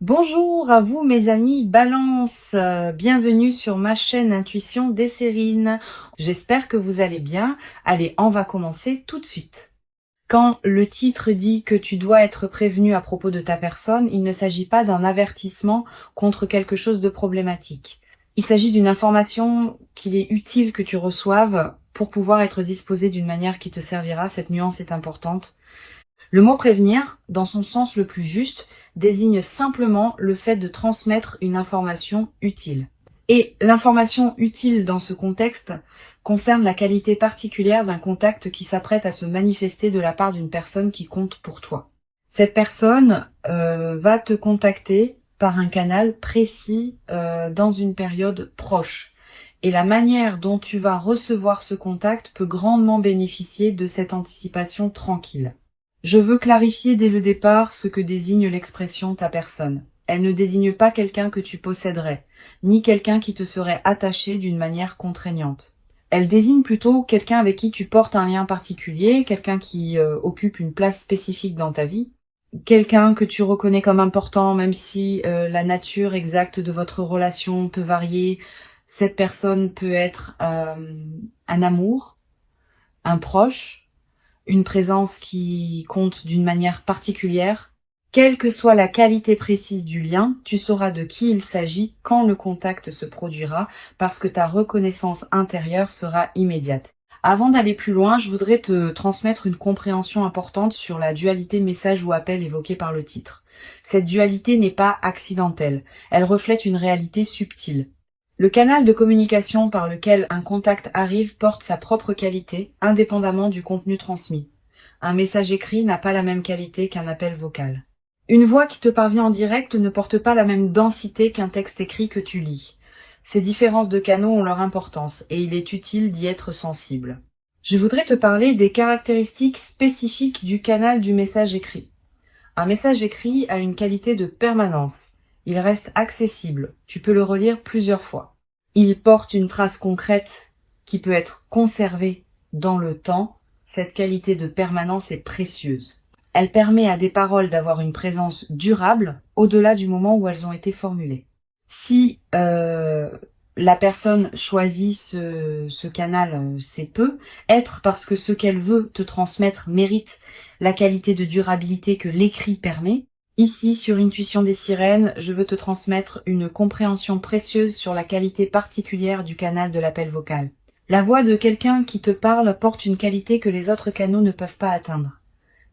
Bonjour à vous mes amis Balance, bienvenue sur ma chaîne Intuition Desserine. J'espère que vous allez bien. Allez, on va commencer tout de suite. Quand le titre dit que tu dois être prévenu à propos de ta personne, il ne s'agit pas d'un avertissement contre quelque chose de problématique. Il s'agit d'une information qu'il est utile que tu reçoives pour pouvoir être disposé d'une manière qui te servira. Cette nuance est importante. Le mot prévenir, dans son sens le plus juste, désigne simplement le fait de transmettre une information utile. Et l'information utile dans ce contexte concerne la qualité particulière d'un contact qui s'apprête à se manifester de la part d'une personne qui compte pour toi. Cette personne va te contacter par un canal précis dans une période proche. Et la manière dont tu vas recevoir ce contact peut grandement bénéficier de cette anticipation tranquille. Je veux clarifier dès le départ ce que désigne l'expression ta personne. Elle ne désigne pas quelqu'un que tu posséderais, ni quelqu'un qui te serait attaché d'une manière contraignante. Elle désigne plutôt quelqu'un avec qui tu portes un lien particulier, quelqu'un qui occupe une place spécifique dans ta vie, quelqu'un que tu reconnais comme important, même si la nature exacte de votre relation peut varier. Cette personne peut être un amour, un proche, une présence qui compte d'une manière particulière. Quelle que soit la qualité précise du lien, tu sauras de qui il s'agit quand le contact se produira, parce que ta reconnaissance intérieure sera immédiate. Avant d'aller plus loin, je voudrais te transmettre une compréhension importante sur la dualité message ou appel évoquée par le titre. Cette dualité n'est pas accidentelle, elle reflète une réalité subtile. Le canal de communication par lequel un contact arrive porte sa propre qualité, indépendamment du contenu transmis. Un message écrit n'a pas la même qualité qu'un appel vocal. Une voix qui te parvient en direct ne porte pas la même densité qu'un texte écrit que tu lis. Ces différences de canaux ont leur importance et il est utile d'y être sensible. Je voudrais te parler des caractéristiques spécifiques du canal du message écrit. Un message écrit a une qualité de permanence. Il reste accessible, tu peux le relire plusieurs fois. Il porte une trace concrète qui peut être conservée dans le temps. Cette qualité de permanence est précieuse. Elle permet à des paroles d'avoir une présence durable au-delà du moment où elles ont été formulées. Si la personne choisit ce canal, c'est peu, être parce que ce qu'elle veut te transmettre mérite la qualité de durabilité que l'écrit permet. Ici, sur Intuition des Sirènes, je veux te transmettre une compréhension précieuse sur la qualité particulière du canal de l'appel vocal. La voix de quelqu'un qui te parle porte une qualité que les autres canaux ne peuvent pas atteindre.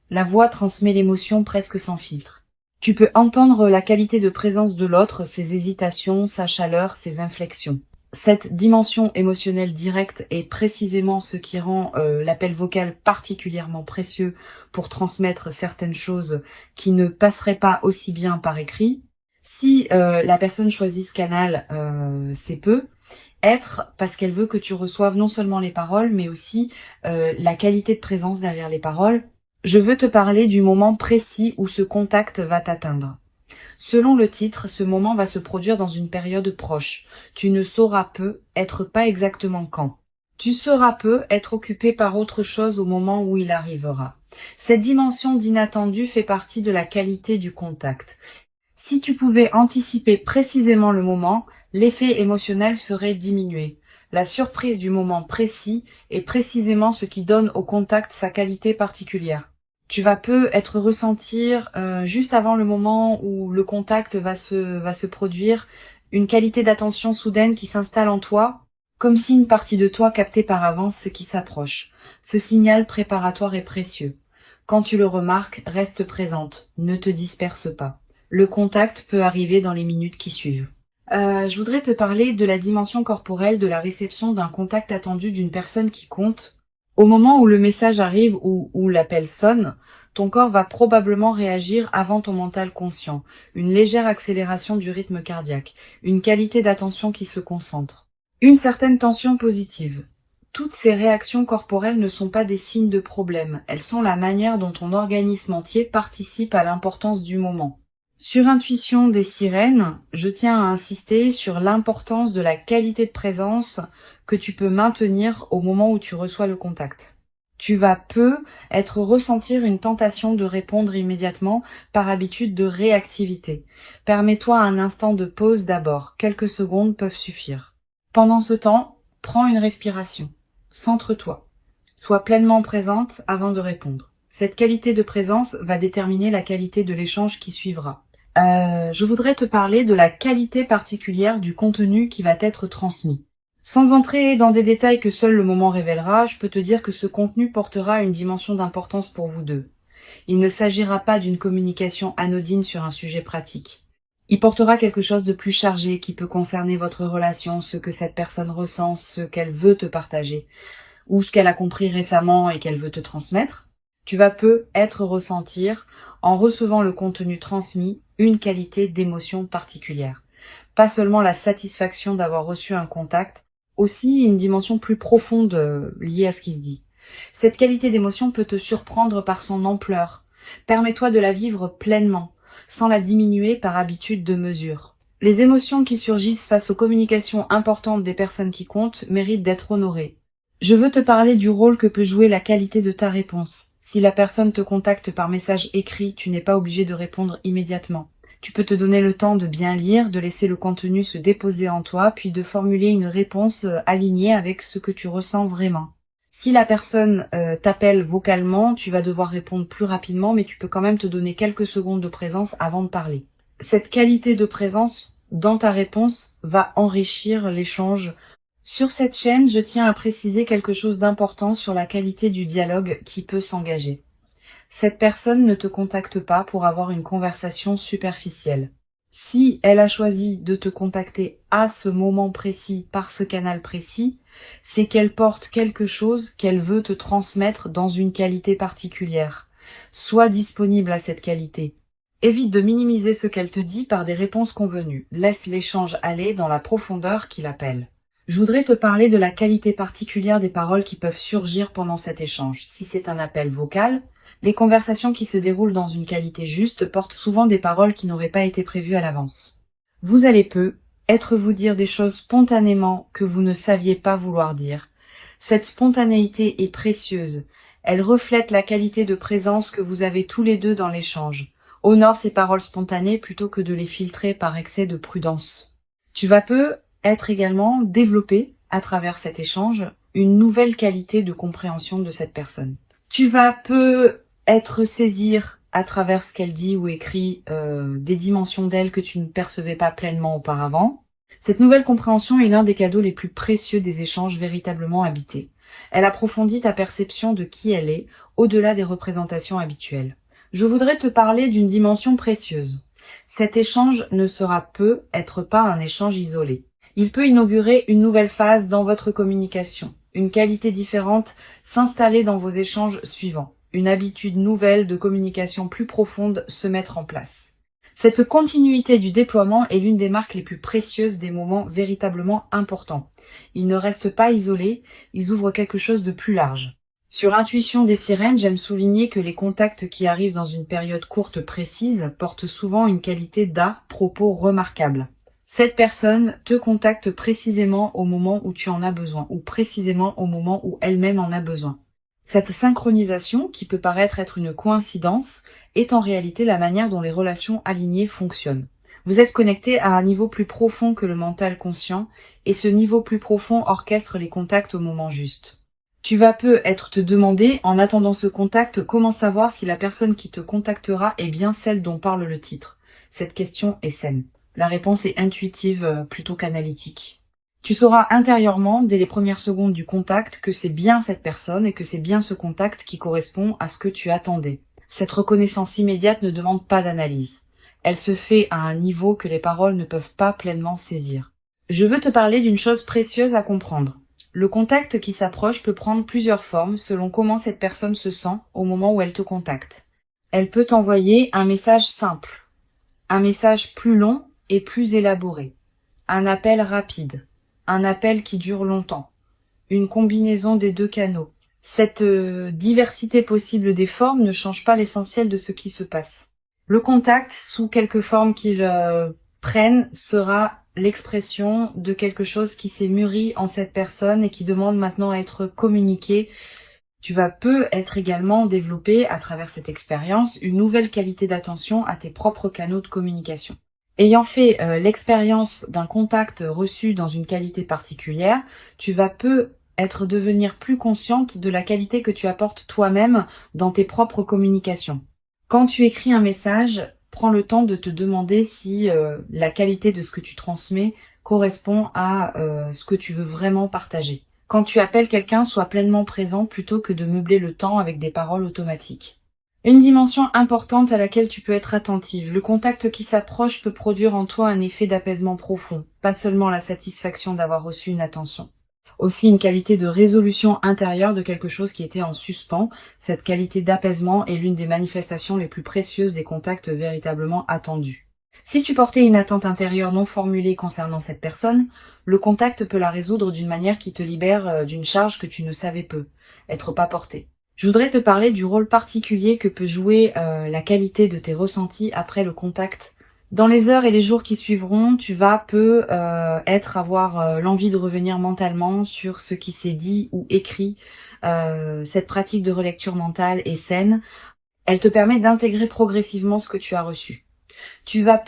La voix transmet l'émotion presque sans filtre. Tu peux entendre la qualité de présence de l'autre, ses hésitations, sa chaleur, ses inflexions. Cette dimension émotionnelle directe est précisément ce qui rend l'appel vocal particulièrement précieux pour transmettre certaines choses qui ne passeraient pas aussi bien par écrit. Si la personne choisit ce canal, c'est peu. Être parce qu'elle veut que tu reçoives non seulement les paroles, mais aussi la qualité de présence derrière les paroles. Je veux te parler du moment précis où ce contact va t'atteindre. Selon le titre, ce moment va se produire dans une période proche. Tu ne sauras peu, être pas exactement quand. Tu sauras peu, être occupé par autre chose au moment où il arrivera. Cette dimension d'inattendu fait partie de la qualité du contact. Si tu pouvais anticiper précisément le moment, l'effet émotionnel serait diminué. La surprise du moment précis est précisément ce qui donne au contact sa qualité particulière. Tu vas peu être ressentir juste avant le moment où le contact va se produire, une qualité d'attention soudaine qui s'installe en toi, comme si une partie de toi captait par avance ce qui s'approche. Ce signal préparatoire est précieux. Quand tu le remarques, reste présente, ne te disperse pas. Le contact peut arriver dans les minutes qui suivent. Je voudrais te parler de la dimension corporelle de la réception d'un contact attendu d'une personne qui compte. Au moment où le message arrive ou où l'appel sonne, ton corps va probablement réagir avant ton mental conscient. Une légère accélération du rythme cardiaque, une qualité d'attention qui se concentre, une certaine tension positive. Toutes ces réactions corporelles ne sont pas des signes de problème, elles sont la manière dont ton organisme entier participe à l'importance du moment. Sur Intuition des Sirènes, je tiens à insister sur l'importance de la qualité de présence que tu peux maintenir au moment où tu reçois le contact. Tu vas ressentir une tentation de répondre immédiatement par habitude de réactivité. Permets-toi un instant de pause d'abord. Quelques secondes peuvent suffire. Pendant ce temps, prends une respiration. Centre-toi. Sois pleinement présente avant de répondre. Cette qualité de présence va déterminer la qualité de l'échange qui suivra. Je voudrais te parler de la qualité particulière du contenu qui va être transmis. Sans entrer dans des détails que seul le moment révélera, je peux te dire que ce contenu portera une dimension d'importance pour vous deux. Il ne s'agira pas d'une communication anodine sur un sujet pratique. Il portera quelque chose de plus chargé qui peut concerner votre relation, ce que cette personne ressent, ce qu'elle veut te partager, ou ce qu'elle a compris récemment et qu'elle veut te transmettre. Tu vas ressentir, en recevant le contenu transmis, une qualité d'émotion particulière. Pas seulement la satisfaction d'avoir reçu un contact, aussi une dimension plus profonde liée à ce qui se dit. Cette qualité d'émotion peut te surprendre par son ampleur. Permets-toi de la vivre pleinement, sans la diminuer par habitude de mesure. Les émotions qui surgissent face aux communications importantes des personnes qui comptent méritent d'être honorées. Je veux te parler du rôle que peut jouer la qualité de ta réponse. Si la personne te contacte par message écrit, tu n'es pas obligé de répondre immédiatement. Tu peux te donner le temps de bien lire, de laisser le contenu se déposer en toi, puis de formuler une réponse alignée avec ce que tu ressens vraiment. Si la personne t'appelle vocalement, tu vas devoir répondre plus rapidement, mais tu peux quand même te donner quelques secondes de présence avant de parler. Cette qualité de présence dans ta réponse va enrichir l'échange. Sur cette chaîne, je tiens à préciser quelque chose d'important sur la qualité du dialogue qui peut s'engager. Cette personne ne te contacte pas pour avoir une conversation superficielle. Si elle a choisi de te contacter à ce moment précis, par ce canal précis, c'est qu'elle porte quelque chose qu'elle veut te transmettre dans une qualité particulière. Sois disponible à cette qualité. Évite de minimiser ce qu'elle te dit par des réponses convenues. Laisse l'échange aller dans la profondeur qu'il appelle. Je voudrais te parler de la qualité particulière des paroles qui peuvent surgir pendant cet échange. Si c'est un appel vocal, les conversations qui se déroulent dans une qualité juste portent souvent des paroles qui n'auraient pas été prévues à l'avance. Vous allez vous dire des choses spontanément que vous ne saviez pas vouloir dire. Cette spontanéité est précieuse. Elle reflète la qualité de présence que vous avez tous les deux dans l'échange. Honore ces paroles spontanées plutôt que de les filtrer par excès de prudence. Tu vas être également développé à travers cet échange une nouvelle qualité de compréhension de cette personne. Tu vas saisir à travers ce qu'elle dit ou écrit des dimensions d'elle que tu ne percevais pas pleinement auparavant. Cette nouvelle compréhension est l'un des cadeaux les plus précieux des échanges véritablement habités. Elle approfondit ta perception de qui elle est, au-delà des représentations habituelles. Je voudrais te parler d'une dimension précieuse. Cet échange ne sera être pas un échange isolé. Il peut inaugurer une nouvelle phase dans votre communication, une qualité différente s'installer dans vos échanges suivants, une habitude nouvelle de communication plus profonde se mettre en place. Cette continuité du déploiement est l'une des marques les plus précieuses des moments véritablement importants. Ils ne restent pas isolés, ils ouvrent quelque chose de plus large. Sur Intuition des sirènes, j'aime souligner que les contacts qui arrivent dans une période courte précise portent souvent une qualité d'à-propos remarquable. Cette personne te contacte précisément au moment où tu en as besoin, ou précisément au moment où elle-même en a besoin. Cette synchronisation, qui peut paraître être une coïncidence, est en réalité la manière dont les relations alignées fonctionnent. Vous êtes connecté à un niveau plus profond que le mental conscient, et ce niveau plus profond orchestre les contacts au moment juste. Tu vas te demander, en attendant ce contact, comment savoir si la personne qui te contactera est bien celle dont parle le titre. Cette question est saine. La réponse est intuitive plutôt qu'analytique. Tu sauras intérieurement, dès les premières secondes du contact, que c'est bien cette personne et que c'est bien ce contact qui correspond à ce que tu attendais. Cette reconnaissance immédiate ne demande pas d'analyse. Elle se fait à un niveau que les paroles ne peuvent pas pleinement saisir. Je veux te parler d'une chose précieuse à comprendre. Le contact qui s'approche peut prendre plusieurs formes selon comment cette personne se sent au moment où elle te contacte. Elle peut t'envoyer un message simple, un message plus long et plus élaboré, un appel rapide, un appel qui dure longtemps, une combinaison des deux canaux. Cette diversité possible des formes ne change pas l'essentiel de ce qui se passe. Le contact, sous quelque forme qu'il prenne, sera l'expression de quelque chose qui s'est mûri en cette personne et qui demande maintenant à être communiqué Tu vas peu être également développé à travers cette expérience une nouvelle qualité d'attention à tes propres canaux de communication. Ayant fait l'expérience d'un contact reçu dans une qualité particulière, tu vas peu devenir plus consciente de la qualité que tu apportes toi-même dans tes propres communications. Quand tu écris un message, prends le temps de te demander si la qualité de ce que tu transmets correspond à ce que tu veux vraiment partager. Quand tu appelles quelqu'un, sois pleinement présent plutôt que de meubler le temps avec des paroles automatiques. Une dimension importante à laquelle tu peux être attentive. Le contact qui s'approche peut produire en toi un effet d'apaisement profond, pas seulement la satisfaction d'avoir reçu une attention. Aussi une qualité de résolution intérieure de quelque chose qui était en suspens. Cette qualité d'apaisement est l'une des manifestations les plus précieuses des contacts véritablement attendus. Si tu portais une attente intérieure non formulée concernant cette personne, le contact peut la résoudre d'une manière qui te libère d'une charge que tu ne savais peu, être pas porté. Je voudrais te parler du rôle particulier que peut jouer la qualité de tes ressentis après le contact. Dans les heures et les jours qui suivront, tu vas avoir l'envie de revenir mentalement sur ce qui s'est dit ou écrit. Cette pratique de relecture mentale est saine. Elle te permet d'intégrer progressivement ce que tu as reçu. Tu vas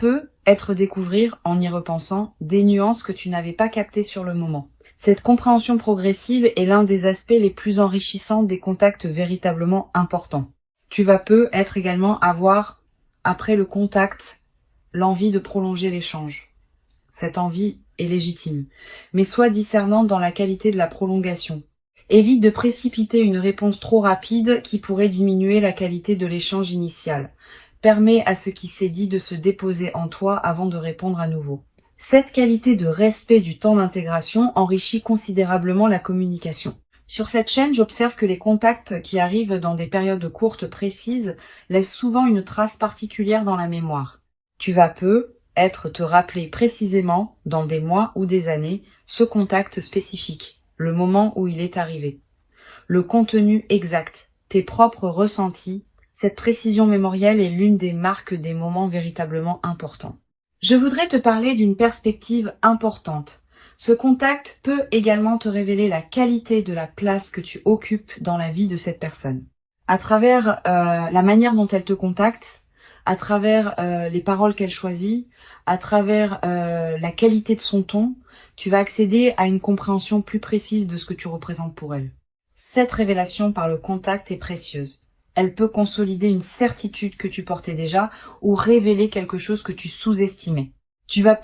découvrir, en y repensant, des nuances que tu n'avais pas captées sur le moment. Cette compréhension progressive est l'un des aspects les plus enrichissants des contacts véritablement importants. Tu vas également avoir, après le contact, l'envie de prolonger l'échange. Cette envie est légitime, mais sois discernante dans la qualité de la prolongation. Évite de précipiter une réponse trop rapide qui pourrait diminuer la qualité de l'échange initial. Permets à ce qui s'est dit de se déposer en toi avant de répondre à nouveau. Cette qualité de respect du temps d'intégration enrichit considérablement la communication. Sur cette chaîne, j'observe que les contacts qui arrivent dans des périodes courtes précises laissent souvent une trace particulière dans la mémoire. Tu vas te rappeler précisément, dans des mois ou des années, ce contact spécifique, le moment où il est arrivé. Le contenu exact, tes propres ressentis. Cette précision mémorielle est l'une des marques des moments véritablement importants. Je voudrais te parler d'une perspective importante. Ce contact peut également te révéler la qualité de la place que tu occupes dans la vie de cette personne. À travers la manière dont elle te contacte, à travers les paroles qu'elle choisit, à travers la qualité de son ton, tu vas accéder à une compréhension plus précise de ce que tu représentes pour elle. Cette révélation par le contact est précieuse. Elle peut consolider une certitude que tu portais déjà ou révéler quelque chose que tu sous-estimais. Tu vas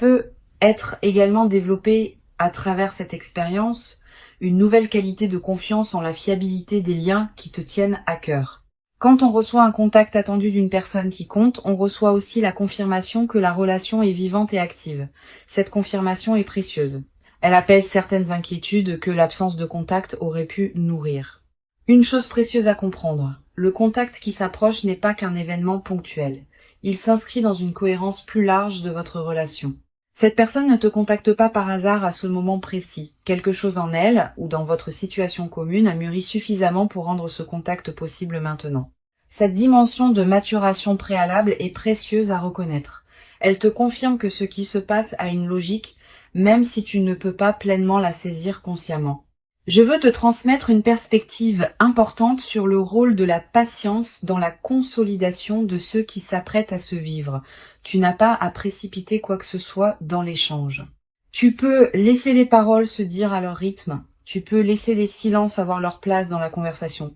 être également développé à travers cette expérience une nouvelle qualité de confiance en la fiabilité des liens qui te tiennent à cœur. Quand on reçoit un contact attendu d'une personne qui compte, on reçoit aussi la confirmation que la relation est vivante et active. Cette confirmation est précieuse. Elle apaise certaines inquiétudes que l'absence de contact aurait pu nourrir. Une chose précieuse à comprendre. Le contact qui s'approche n'est pas qu'un événement ponctuel. Il s'inscrit dans une cohérence plus large de votre relation. Cette personne ne te contacte pas par hasard à ce moment précis. Quelque chose en elle, ou dans votre situation commune, a mûri suffisamment pour rendre ce contact possible maintenant. Cette dimension de maturation préalable est précieuse à reconnaître. Elle te confirme que ce qui se passe a une logique, même si tu ne peux pas pleinement la saisir consciemment. Je veux te transmettre une perspective importante sur le rôle de la patience dans la consolidation de ceux qui s'apprêtent à se vivre. Tu n'as pas à précipiter quoi que ce soit dans l'échange. Tu peux laisser les paroles se dire à leur rythme. Tu peux laisser les silences avoir leur place dans la conversation.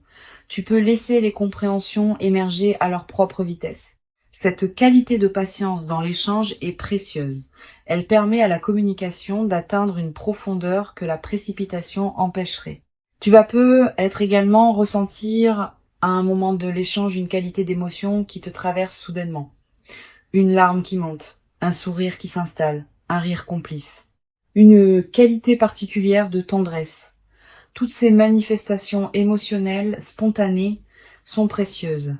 Tu peux laisser les compréhensions émerger à leur propre vitesse. Cette qualité de patience dans l'échange est précieuse. Elle permet à la communication d'atteindre une profondeur que la précipitation empêcherait. Tu vas être également ressentir à un moment de l'échange une qualité d'émotion qui te traverse soudainement. Une larme qui monte, un sourire qui s'installe, un rire complice. Une qualité particulière de tendresse. Toutes ces manifestations émotionnelles spontanées sont précieuses.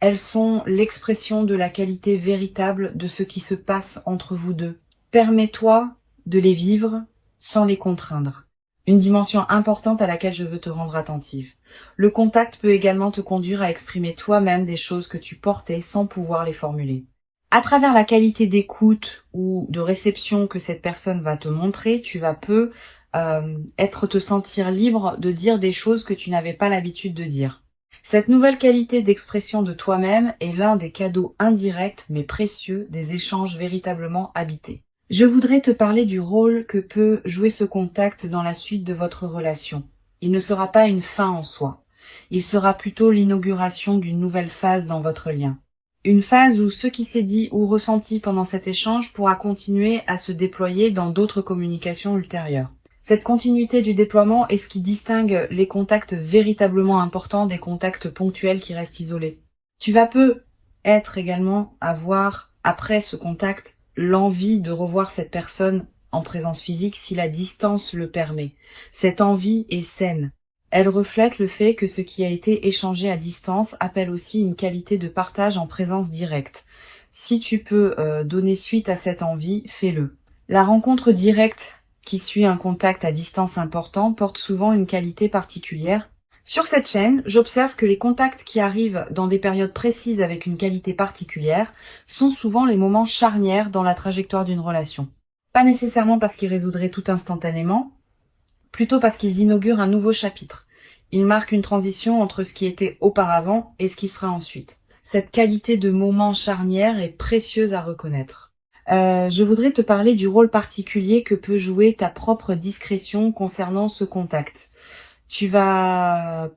Elles sont l'expression de la qualité véritable de ce qui se passe entre vous deux. Permets-toi de les vivre sans les contraindre. Une dimension importante à laquelle je veux te rendre attentive. Le contact peut également te conduire à exprimer toi-même des choses que tu portais sans pouvoir les formuler. À travers la qualité d'écoute ou de réception que cette personne va te montrer, tu vas te sentir libre de dire des choses que tu n'avais pas l'habitude de dire. Cette nouvelle qualité d'expression de toi-même est l'un des cadeaux indirects mais précieux des échanges véritablement habités. Je voudrais te parler du rôle que peut jouer ce contact dans la suite de votre relation. Il ne sera pas une fin en soi. Il sera plutôt l'inauguration d'une nouvelle phase dans votre lien. Une phase où ce qui s'est dit ou ressenti pendant cet échange pourra continuer à se déployer dans d'autres communications ultérieures. Cette continuité du déploiement est ce qui distingue les contacts véritablement importants des contacts ponctuels qui restent isolés. Tu vas peut-être également avoir, après ce contact, l'envie de revoir cette personne en présence physique si la distance le permet. Cette envie est saine. Elle reflète le fait que ce qui a été échangé à distance appelle aussi une qualité de partage en présence directe. Si tu peux donner suite à cette envie, fais-le. La rencontre directe qui suit un contact à distance important porte souvent une qualité particulière. Sur cette chaîne, j'observe que les contacts qui arrivent dans des périodes précises avec une qualité particulière sont souvent les moments charnières dans la trajectoire d'une relation. Pas nécessairement parce qu'ils résoudraient tout instantanément, plutôt parce qu'ils inaugurent un nouveau chapitre. Ils marquent une transition entre ce qui était auparavant et ce qui sera ensuite. Cette qualité de moment charnière est précieuse à reconnaître. Je voudrais te parler du rôle particulier que peut jouer ta propre discrétion concernant ce contact. Tu vas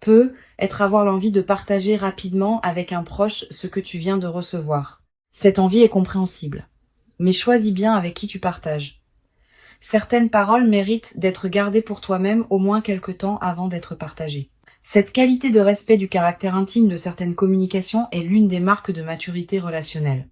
avoir l'envie de partager rapidement avec un proche ce que tu viens de recevoir. Cette envie est compréhensible. Mais choisis bien avec qui tu partages. Certaines paroles méritent d'être gardées pour toi-même au moins quelque temps avant d'être partagées. Cette qualité de respect du caractère intime de certaines communications est l'une des marques de maturité relationnelle.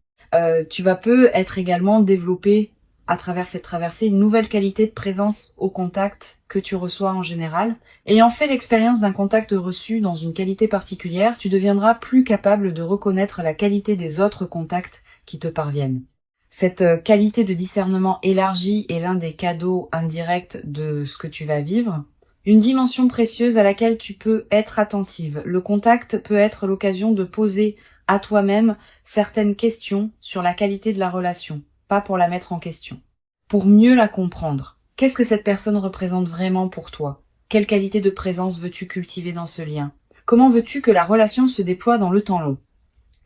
Tu vas être également développer à travers cette traversée une nouvelle qualité de présence au contact que tu reçois en général. Ayant fait l'expérience d'un contact reçu dans une qualité particulière, tu deviendras plus capable de reconnaître la qualité des autres contacts qui te parviennent. Cette qualité de discernement élargi est l'un des cadeaux indirects de ce que tu vas vivre. Une dimension précieuse à laquelle tu peux être attentive. Le contact peut être l'occasion de poser à toi-même certaines questions sur la qualité de la relation, pas pour la mettre en question. Pour mieux la comprendre, qu'est-ce que cette personne représente vraiment pour toi? Quelle qualité de présence veux-tu cultiver dans ce lien? Comment veux-tu que la relation se déploie dans le temps long?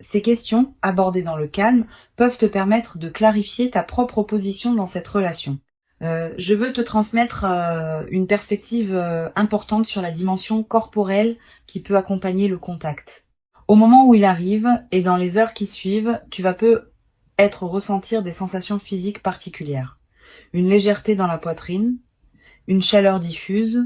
Ces questions, abordées dans le calme, peuvent te permettre de clarifier ta propre position dans cette relation. Je veux te transmettre une perspective importante sur la dimension corporelle qui peut accompagner le contact. Au moment où il arrive et dans les heures qui suivent, tu vas peut-être ressentir des sensations physiques particulières. Une légèreté dans la poitrine, une chaleur diffuse,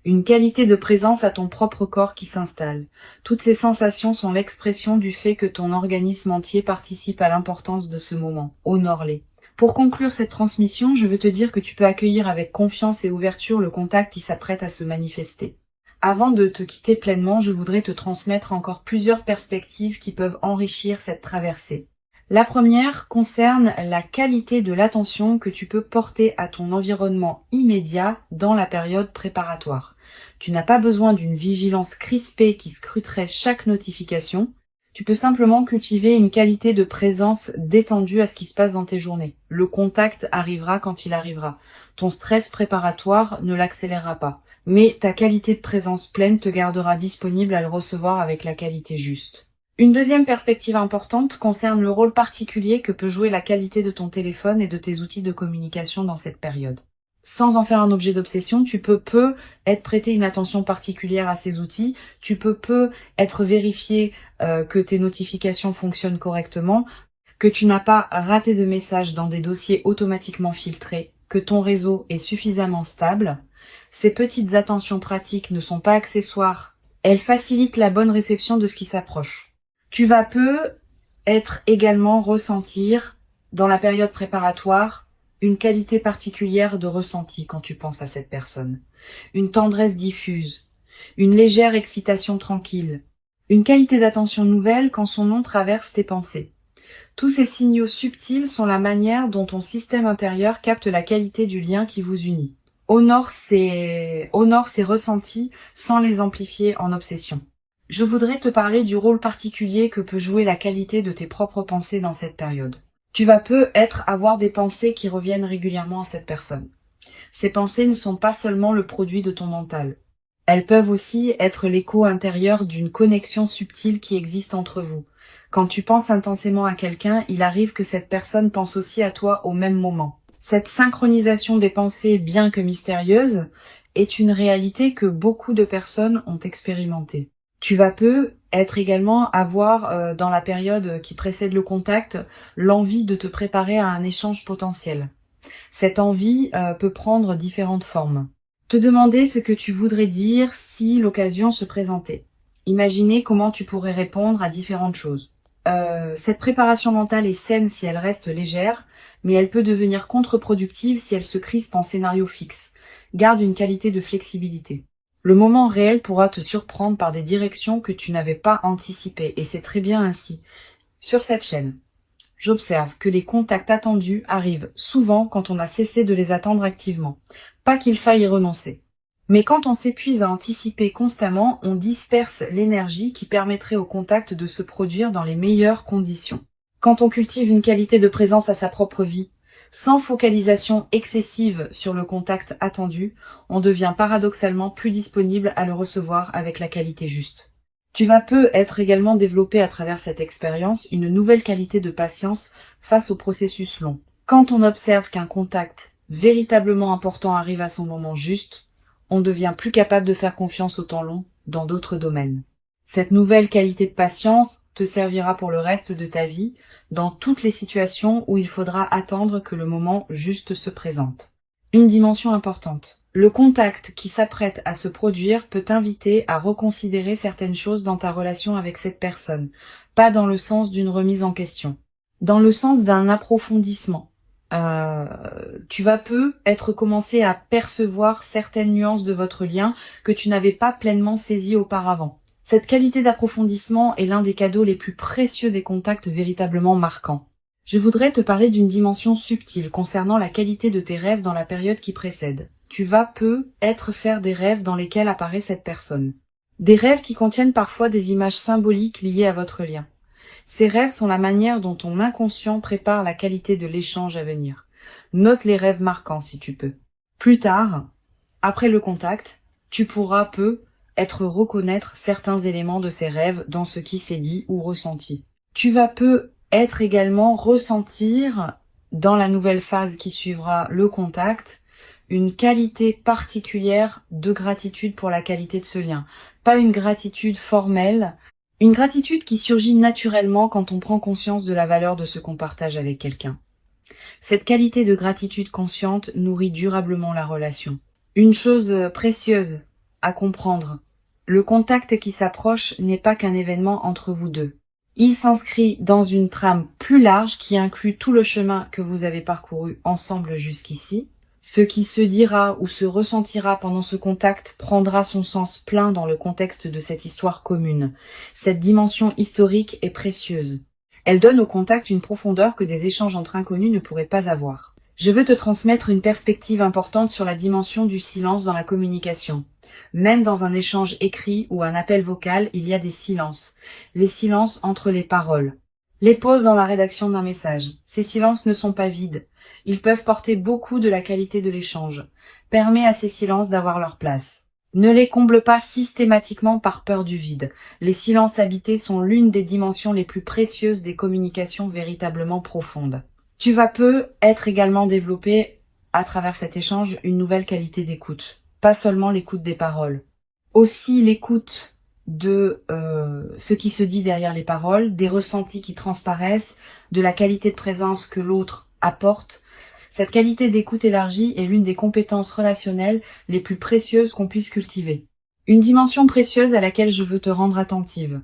une qualité de présence à ton propre corps qui s'installe. Toutes ces sensations sont l'expression du fait que ton organisme entier participe à l'importance de ce moment. Honore-les. Pour conclure cette transmission, je veux te dire que tu peux accueillir avec confiance et ouverture le contact qui s'apprête à se manifester. Avant de te quitter pleinement, je voudrais te transmettre encore plusieurs perspectives qui peuvent enrichir cette traversée. La première concerne la qualité de l'attention que tu peux porter à ton environnement immédiat dans la période préparatoire. Tu n'as pas besoin d'une vigilance crispée qui scruterait chaque notification. Tu peux simplement cultiver une qualité de présence détendue à ce qui se passe dans tes journées. Le contact arrivera quand il arrivera. Ton stress préparatoire ne l'accélérera pas. Mais ta qualité de présence pleine te gardera disponible à le recevoir avec la qualité juste. Une deuxième perspective importante concerne le rôle particulier que peut jouer la qualité de ton téléphone et de tes outils de communication dans cette période. Sans en faire un objet d'obsession, tu peux être prêté une attention particulière à ces outils, tu peux être vérifié que tes notifications fonctionnent correctement, que tu n'as pas raté de messages dans des dossiers automatiquement filtrés, que ton réseau est suffisamment stable. Ces petites attentions pratiques ne sont pas accessoires, elles facilitent la bonne réception de ce qui s'approche. Tu vas être également ressentir, dans la période préparatoire, une qualité particulière de ressenti quand tu penses à cette personne. Une tendresse diffuse, une légère excitation tranquille, une qualité d'attention nouvelle quand son nom traverse tes pensées. Tous ces signaux subtils sont la manière dont ton système intérieur capte la qualité du lien qui vous unit. Honore ces ressentis sans les amplifier en obsession. Je voudrais te parler du rôle particulier que peut jouer la qualité de tes propres pensées dans cette période. Tu vas avoir des pensées qui reviennent régulièrement à cette personne. Ces pensées ne sont pas seulement le produit de ton mental. Elles peuvent aussi être l'écho intérieur d'une connexion subtile qui existe entre vous. Quand tu penses intensément à quelqu'un, il arrive que cette personne pense aussi à toi au même moment. Cette synchronisation des pensées, bien que mystérieuse, est une réalité que beaucoup de personnes ont expérimentée. Tu vas être également avoir, dans la période qui précède le contact, l'envie de te préparer à un échange potentiel. Cette envie peut prendre différentes formes. Te demander ce que tu voudrais dire si l'occasion se présentait. Imaginer comment tu pourrais répondre à différentes choses. Cette préparation mentale est saine si elle reste légère, mais elle peut devenir contre-productive si elle se crispe en scénario fixe. Garde une qualité de flexibilité. Le moment réel pourra te surprendre par des directions que tu n'avais pas anticipées, et c'est très bien ainsi. Sur cette chaîne, j'observe que les contacts attendus arrivent souvent quand on a cessé de les attendre activement. Pas qu'il faille y renoncer. Mais quand on s'épuise à anticiper constamment, on disperse l'énergie qui permettrait au contact de se produire dans les meilleures conditions. Quand on cultive une qualité de présence à sa propre vie, sans focalisation excessive sur le contact attendu, on devient paradoxalement plus disponible à le recevoir avec la qualité juste. Tu vas être également développé à travers cette expérience une nouvelle qualité de patience face au processus long. Quand on observe qu'un contact véritablement important arrive à son moment juste, on devient plus capable de faire confiance au temps long dans d'autres domaines. Cette nouvelle qualité de patience te servira pour le reste de ta vie dans toutes les situations où il faudra attendre que le moment juste se présente. Une dimension importante. Le contact qui s'apprête à se produire peut t'inviter à reconsidérer certaines choses dans ta relation avec cette personne, pas dans le sens d'une remise en question, dans le sens d'un approfondissement. Tu vas être commencé à percevoir certaines nuances de votre lien que tu n'avais pas pleinement saisies auparavant. Cette qualité d'approfondissement est l'un des cadeaux les plus précieux des contacts véritablement marquants. Je voudrais te parler d'une dimension subtile concernant la qualité de tes rêves dans la période qui précède. Tu vas être faire des rêves dans lesquels apparaît cette personne. Des rêves qui contiennent parfois des images symboliques liées à votre lien. Ces rêves sont la manière dont ton inconscient prépare la qualité de l'échange à venir. Note les rêves marquants si tu peux. Plus tard, après le contact, tu pourras être reconnaître certains éléments de ces rêves dans ce qui s'est dit ou ressenti. Tu vas être également ressentir, dans la nouvelle phase qui suivra le contact, une qualité particulière de gratitude pour la qualité de ce lien. Pas une gratitude formelle, une gratitude qui surgit naturellement quand on prend conscience de la valeur de ce qu'on partage avec quelqu'un. Cette qualité de gratitude consciente nourrit durablement la relation. Une chose précieuse à comprendre, le contact qui s'approche n'est pas qu'un événement entre vous deux. Il s'inscrit dans une trame plus large qui inclut tout le chemin que vous avez parcouru ensemble jusqu'ici. Ce qui se dira ou se ressentira pendant ce contact prendra son sens plein dans le contexte de cette histoire commune. Cette dimension historique est précieuse. Elle donne au contact une profondeur que des échanges entre inconnus ne pourraient pas avoir. Je veux te transmettre une perspective importante sur la dimension du silence dans la communication. Même dans un échange écrit ou un appel vocal, il y a des silences. Les silences entre les paroles. Les pauses dans la rédaction d'un message. Ces silences ne sont pas vides. Ils peuvent porter beaucoup de la qualité de l'échange. Permets à ces silences d'avoir leur place. Ne les comble pas systématiquement par peur du vide. Les silences habités sont l'une des dimensions les plus précieuses des communications véritablement profondes. Tu vas être également développé, à travers cet échange, une nouvelle qualité d'écoute. Pas seulement l'écoute des paroles. Aussi l'écoute de ce qui se dit derrière les paroles, des ressentis qui transparaissent, de la qualité de présence que l'autre apporte. Cette qualité d'écoute élargie est l'une des compétences relationnelles les plus précieuses qu'on puisse cultiver. Une dimension précieuse à laquelle je veux te rendre attentive.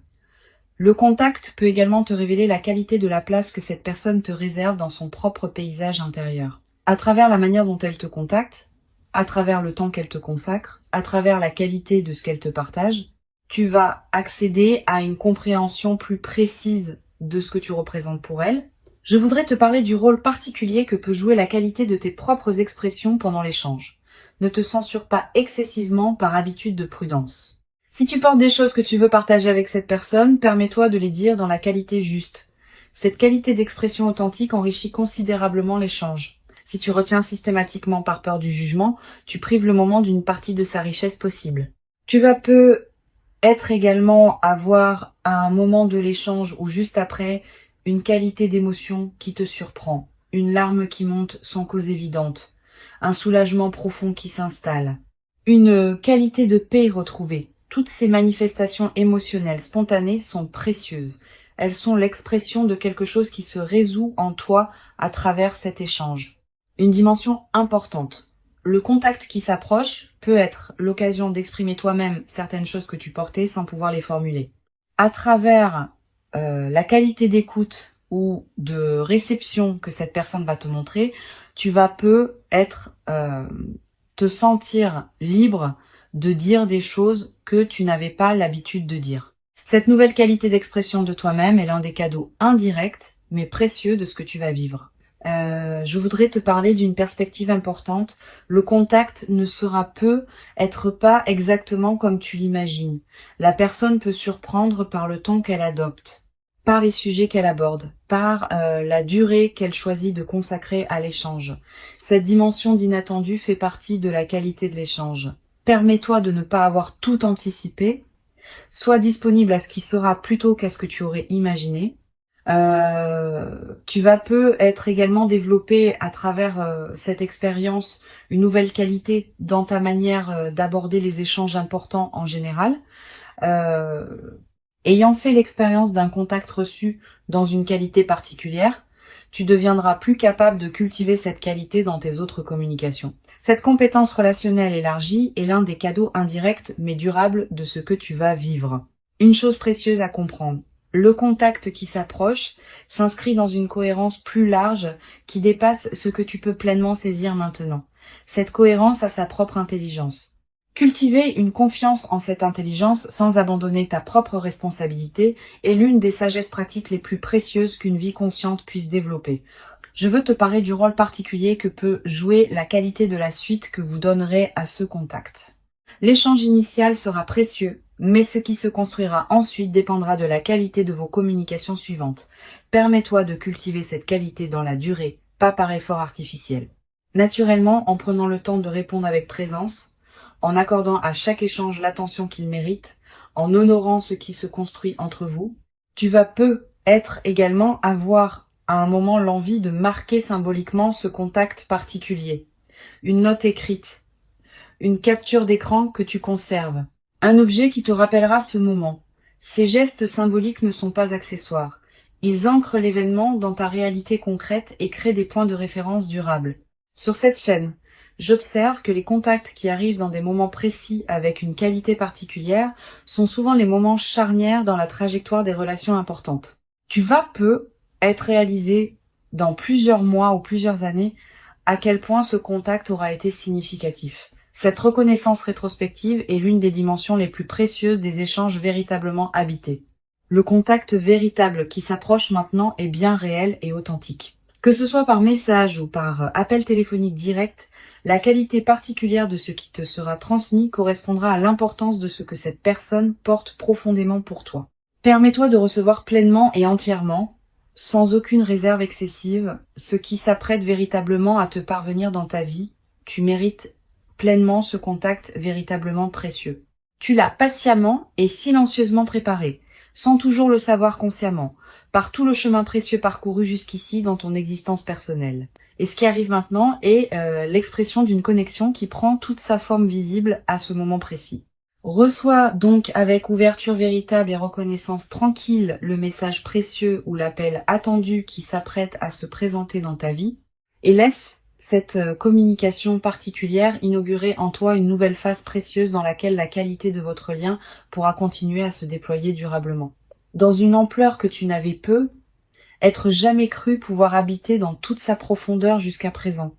Le contact peut également te révéler la qualité de la place que cette personne te réserve dans son propre paysage intérieur. À travers la manière dont elle te contacte, à travers le temps qu'elle te consacre, à travers la qualité de ce qu'elle te partage, tu vas accéder à une compréhension plus précise de ce que tu représentes pour elle. Je voudrais te parler du rôle particulier que peut jouer la qualité de tes propres expressions pendant l'échange. Ne te censure pas excessivement par habitude de prudence. Si tu portes des choses que tu veux partager avec cette personne, permets-toi de les dire dans la qualité juste. Cette qualité d'expression authentique enrichit considérablement l'échange. Si tu retiens systématiquement par peur du jugement, tu prives le moment d'une partie de sa richesse possible. Tu vas peut-être également avoir à un moment de l'échange ou juste après une qualité d'émotion qui te surprend, une larme qui monte sans cause évidente, un soulagement profond qui s'installe, une qualité de paix retrouvée. Toutes ces manifestations émotionnelles spontanées sont précieuses. Elles sont l'expression de quelque chose qui se résout en toi à travers cet échange. Une dimension importante. Le contact qui s'approche peut être l'occasion d'exprimer toi-même certaines choses que tu portais sans pouvoir les formuler. À travers la qualité d'écoute ou de réception que cette personne va te montrer, tu vas te sentir libre de dire des choses que tu n'avais pas l'habitude de dire. Cette nouvelle qualité d'expression de toi-même est l'un des cadeaux indirects mais précieux de ce que tu vas vivre. Je voudrais te parler d'une perspective importante. Le contact ne sera être pas exactement comme tu l'imagines. La personne peut surprendre par le ton qu'elle adopte, par les sujets qu'elle aborde, par la durée qu'elle choisit de consacrer à l'échange. Cette dimension d'inattendu fait partie de la qualité de l'échange. Permets-toi de ne pas avoir tout anticipé. Sois disponible à ce qui sera plutôt qu'à ce que tu aurais imaginé. Tu vas être également développé à travers cette expérience une nouvelle qualité dans ta manière d'aborder les échanges importants en général. Ayant fait l'expérience d'un contact reçu dans une qualité particulière, tu deviendras plus capable de cultiver cette qualité dans tes autres communications. Cette compétence relationnelle élargie est l'un des cadeaux indirects mais durables de ce que tu vas vivre. Une chose précieuse à comprendre. Le contact qui s'approche s'inscrit dans une cohérence plus large qui dépasse ce que tu peux pleinement saisir maintenant. Cette cohérence a sa propre intelligence. Cultiver une confiance en cette intelligence sans abandonner ta propre responsabilité est l'une des sagesses pratiques les plus précieuses qu'une vie consciente puisse développer. Je veux te parler du rôle particulier que peut jouer la qualité de la suite que vous donnerez à ce contact. L'échange initial sera précieux, mais ce qui se construira ensuite dépendra de la qualité de vos communications suivantes. Permets-toi de cultiver cette qualité dans la durée, pas par effort artificiel. Naturellement, en prenant le temps de répondre avec présence, en accordant à chaque échange l'attention qu'il mérite, en honorant ce qui se construit entre vous, tu vas peut-être également avoir à un moment l'envie de marquer symboliquement ce contact particulier. Une note écrite, une capture d'écran que tu conserves, un objet qui te rappellera ce moment. Ces gestes symboliques ne sont pas accessoires. Ils ancrent l'événement dans ta réalité concrète et créent des points de référence durables. Sur cette chaîne, j'observe que les contacts qui arrivent dans des moments précis avec une qualité particulière sont souvent les moments charnières dans la trajectoire des relations importantes. Tu vas être réalisé dans plusieurs mois ou plusieurs années à quel point ce contact aura été significatif. Cette reconnaissance rétrospective est l'une des dimensions les plus précieuses des échanges véritablement habités. Le contact véritable qui s'approche maintenant est bien réel et authentique. Que ce soit par message ou par appel téléphonique direct, la qualité particulière de ce qui te sera transmis correspondra à l'importance de ce que cette personne porte profondément pour toi. Permets-toi de recevoir pleinement et entièrement, sans aucune réserve excessive, ce qui s'apprête véritablement à te parvenir dans ta vie. Tu mérites pleinement ce contact véritablement précieux. Tu l'as patiemment et silencieusement préparé, sans toujours le savoir consciemment, par tout le chemin précieux parcouru jusqu'ici dans ton existence personnelle. Et ce qui arrive maintenant est l'expression d'une connexion qui prend toute sa forme visible à ce moment précis. Reçois donc avec ouverture véritable et reconnaissance tranquille le message précieux ou l'appel attendu qui s'apprête à se présenter dans ta vie et laisse cette communication particulière inaugurer en toi une nouvelle phase précieuse dans laquelle la qualité de votre lien pourra continuer à se déployer durablement. Dans une ampleur que tu n'avais être jamais cru pouvoir habiter dans toute sa profondeur jusqu'à présent.